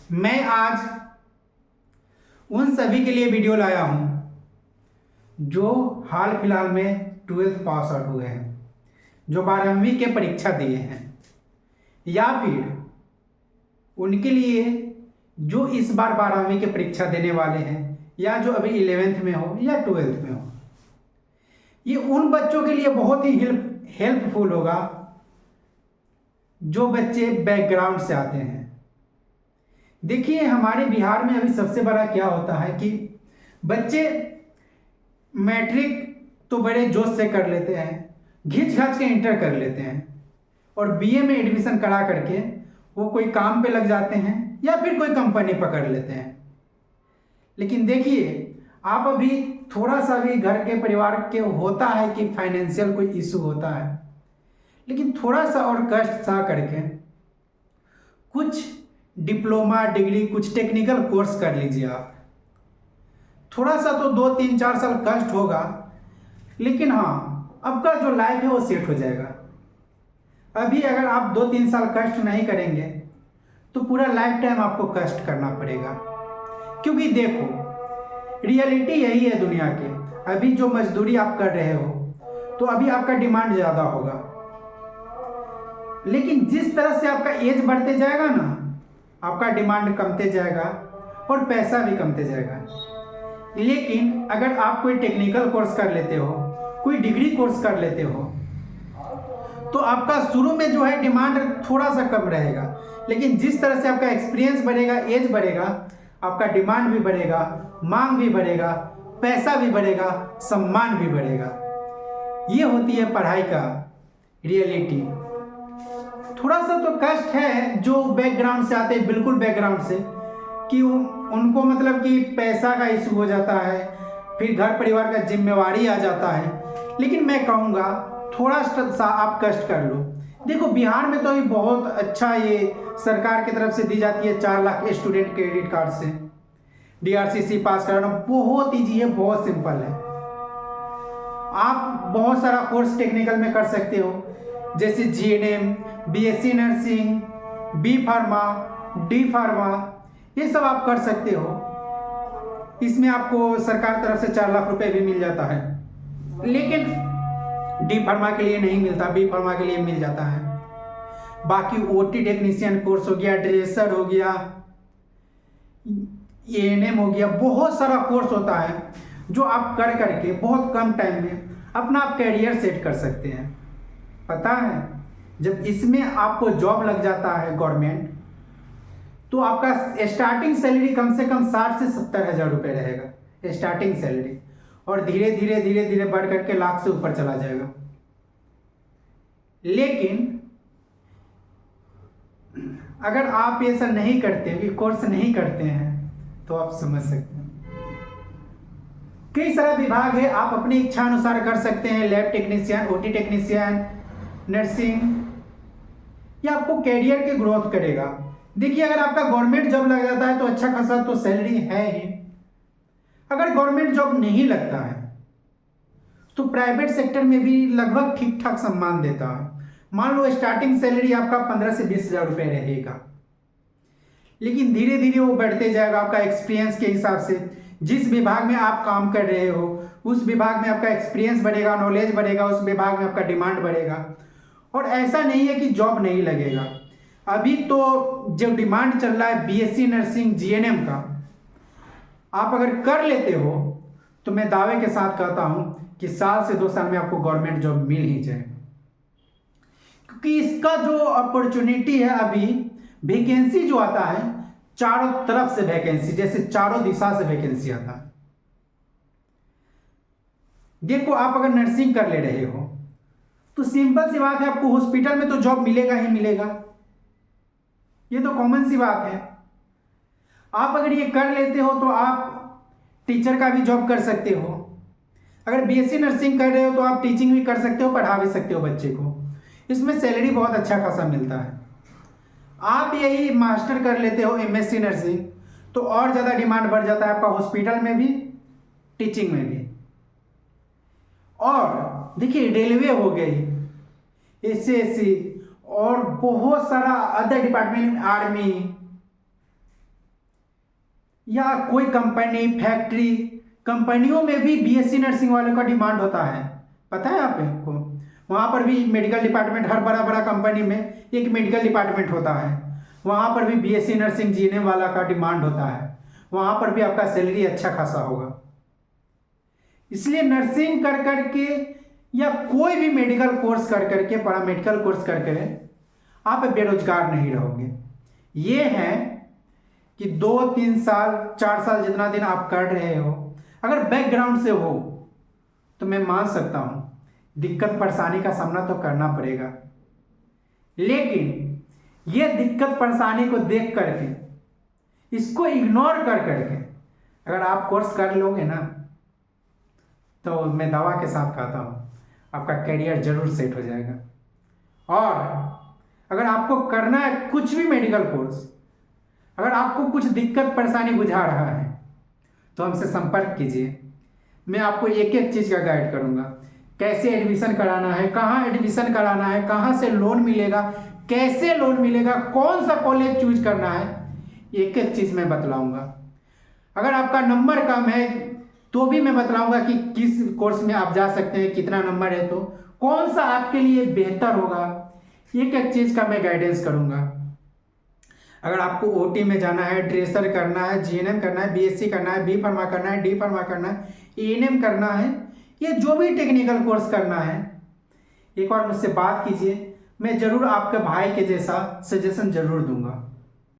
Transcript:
मैं आज उन सभी के लिए वीडियो लाया हूं जो हाल फिलहाल में 12th पास आउट हुए हैं, जो 12वीं के परीक्षा दिए हैं, या फिर उनके लिए जो इस बार 12वीं की परीक्षा देने वाले हैं, या जो अभी 11th में हो या 12th में हो। ये उन बच्चों के लिए बहुत ही हेल्पफुल होगा जो बच्चे बैकग्राउंड से आते हैं। देखिए, हमारे बिहार में अभी सबसे बड़ा क्या होता है कि बच्चे मैट्रिक तो बड़े जोश से कर लेते हैं, घिंच घाच के इंटर कर लेते हैं और बीए में एडमिशन करा करके वो कोई काम पे लग जाते हैं या फिर कोई कंपनी पकड़ लेते हैं। लेकिन देखिए, आप अभी थोड़ा सा भी घर के परिवार के होता है कि फाइनेंशियल कोई इशू होता है, लेकिन थोड़ा सा और कष्ट सा करके कुछ डिप्लोमा डिग्री, कुछ टेक्निकल कोर्स कर लीजिए। आप थोड़ा सा तो 2-3-4 साल कष्ट होगा, लेकिन हाँ, आपका जो लाइफ है वो सेट हो जाएगा। अभी अगर आप 2-3 साल कष्ट नहीं करेंगे तो पूरा लाइफ टाइम आपको कष्ट करना पड़ेगा। क्योंकि देखो, रियलिटी यही है दुनिया के। अभी जो मजदूरी आप कर रहे हो तो अभी आपका डिमांड ज़्यादा होगा, लेकिन जिस तरह से आपका एज बढ़ते जाएगा ना, आपका डिमांड कमते जाएगा और पैसा भी कमते जाएगा। लेकिन अगर आप कोई टेक्निकल कोर्स कर लेते हो, कोई डिग्री कोर्स कर लेते हो, तो आपका शुरू में जो है डिमांड थोड़ा सा कम रहेगा, लेकिन जिस तरह से आपका एक्सपीरियंस बढ़ेगा, एज बढ़ेगा, आपका डिमांड भी बढ़ेगा, मांग भी बढ़ेगा, पैसा भी बढ़ेगा, सम्मान भी बढ़ेगा। ये होती है पढ़ाई का रियलिटी। थोड़ा सा तो कष्ट है जो बैकग्राउंड से आते हैं, बिल्कुल बैकग्राउंड से, कि उनको मतलब कि पैसा का इशू हो जाता है, फिर घर परिवार का जिम्मेवारी आ जाता है। लेकिन मैं कहूँगा थोड़ा सा आप कष्ट कर लो। देखो, बिहार में तो अभी बहुत अच्छा ये सरकार की तरफ से दी जाती है 4 लाख स्टूडेंट क्रेडिट कार्ड से DRCC पास कराना बहुत ईजी है, बहुत सिंपल है। आप बहुत सारा कोर्स टेक्निकल में कर सकते हो, जैसे GNM, BSc nursing, B pharma, D pharma, ये सब आप कर सकते हो। इसमें आपको सरकार तरफ से 4 लाख रुपए भी मिल जाता है, लेकिन D फार्मा के लिए नहीं मिलता, B फार्मा के लिए मिल जाता है। बाकी OT टेक्नीशियन कोर्स हो गया, ड्रेसर हो गया, ANM हो गया, बहुत सारा कोर्स होता है जो आप कर करके बहुत कम टाइम में अपना आप कैरियर सेट कर सकते हैं। पता है, जब इसमें आपको जॉब लग जाता है गवर्नमेंट, तो आपका स्टार्टिंग सैलरी कम से कम 60 से 70 हज़ार रुपये रहेगा स्टार्टिंग सैलरी, और धीरे धीरे धीरे धीरे बढ़ करके लाख से ऊपर चला जाएगा। लेकिन अगर आप ये सब नहीं करते, ये कोर्स नहीं करते हैं, तो आप समझ सकते हैं कई सारा विभाग है, आप अपनी इच्छा अनुसार कर सकते हैं। Lab technician, OT technician, nursing, ये आपको कैरियर के ग्रोथ करेगा। देखिए, अगर आपका गवर्नमेंट जॉब लग जाता है तो अच्छा खासा तो सैलरी है ही। अगर गवर्नमेंट जॉब नहीं लगता है तो प्राइवेट सेक्टर में भी लगभग ठीक ठाक सम्मान देता है। मान लो स्टार्टिंग सैलरी आपका 15 से 20 हज़ार रुपये रहेगा, लेकिन धीरे धीरे वो बढ़ते जाएगा आपका एक्सपीरियंस के हिसाब से। जिस विभाग में आप काम कर रहे हो उस विभाग में आपका एक्सपीरियंस बढ़ेगा, नॉलेज बढ़ेगा, उस विभाग में आपका डिमांड बढ़ेगा। और ऐसा नहीं है कि जॉब नहीं लगेगा। अभी तो जो डिमांड चल रहा है BSc नर्सिंग, GNM का, आप अगर कर लेते हो तो मैं दावे के साथ कहता हूं कि 1 साल से 2 साल में आपको गवर्नमेंट जॉब मिल ही जाएगा। क्योंकि इसका जो अपॉर्चुनिटी है, अभी वैकेंसी जो आता है चारों तरफ से वैकेंसी, जैसे चारों दिशा से वैकेंसी आता है। देखो, आप अगर नर्सिंग कर ले रहे हो तो सिंपल सी बात है, आपको हॉस्पिटल में तो जॉब मिलेगा ही मिलेगा, ये तो कॉमन सी बात है। आप अगर ये कर लेते हो तो आप टीचर का भी जॉब कर सकते हो। अगर BSc नर्सिंग कर रहे हो तो आप टीचिंग भी कर सकते हो, पढ़ा भी सकते हो बच्चे को। इसमें सैलरी बहुत अच्छा खासा मिलता है। आप यही मास्टर कर लेते हो MSc नर्सिंग, तो और ज़्यादा डिमांड बढ़ जाता है आपका हॉस्पिटल में भी, टीचिंग में भी। और देखिए, रेलवे हो गई, SSC, और बहुत सारा अदर डिपार्टमेंट, आर्मी, या कोई कंपनी फैक्ट्री कंपनियों में भी बीएससी नर्सिंग वालों का डिमांड होता है, पता है आपको? वहाँ पर भी मेडिकल डिपार्टमेंट, हर बड़ा बड़ा कंपनी में एक मेडिकल डिपार्टमेंट होता है, वहाँ पर भी बीएससी नर्सिंग जीएनएम वाला का डिमांड होता है, वहाँ पर भी आपका सैलरी अच्छा खासा होगा। इसलिए नर्सिंग कर करके या कोई भी मेडिकल कोर्स कर करके, पैरामेडिकल कोर्स कर कर आप बेरोजगार नहीं रहोगे। ये है कि 2-3 साल 4 साल जितना दिन आप कर रहे हो, अगर बैकग्राउंड से हो तो मैं मान सकता हूँ दिक्कत परेशानी का सामना तो करना पड़ेगा, लेकिन ये दिक्कत परेशानी को देख करके, इसको इग्नोर कर करके अगर आप कोर्स कर लोगे ना, तो मैं दावा के साथ कहता हूँ आपका करियर जरूर सेट हो जाएगा। और अगर आपको करना है कुछ भी मेडिकल कोर्स, अगर आपको कुछ दिक्कत परेशानी बुझा रहा है तो हमसे संपर्क कीजिए। मैं आपको एक एक चीज़ का गाइड करूँगा, कैसे एडमिशन कराना है, कहाँ एडमिशन कराना है, कहाँ से लोन मिलेगा, कैसे लोन मिलेगा, कौन सा कॉलेज चूज करना है, एक एक चीज़ मैं बतलाऊँगा। अगर आपका नंबर कम है तो भी मैं बतलाऊँगा कि किस कोर्स में आप जा सकते हैं, कितना नंबर है तो कौन सा आपके लिए बेहतर होगा, एक एक चीज़ का मैं गाइडेंस करूँगा। अगर आपको ओटी में जाना है, ड्रेसर करना है, जीएनएम करना है, बीएससी करना है, बी फार्मा करना है, डी फार्मा करना है, एएनएम करना है, ये जो भी टेक्निकल कोर्स करना है, एक बार मुझसे बात कीजिए, मैं ज़रूर आपके भाई के जैसा सजेशन ज़रूर दूंगा।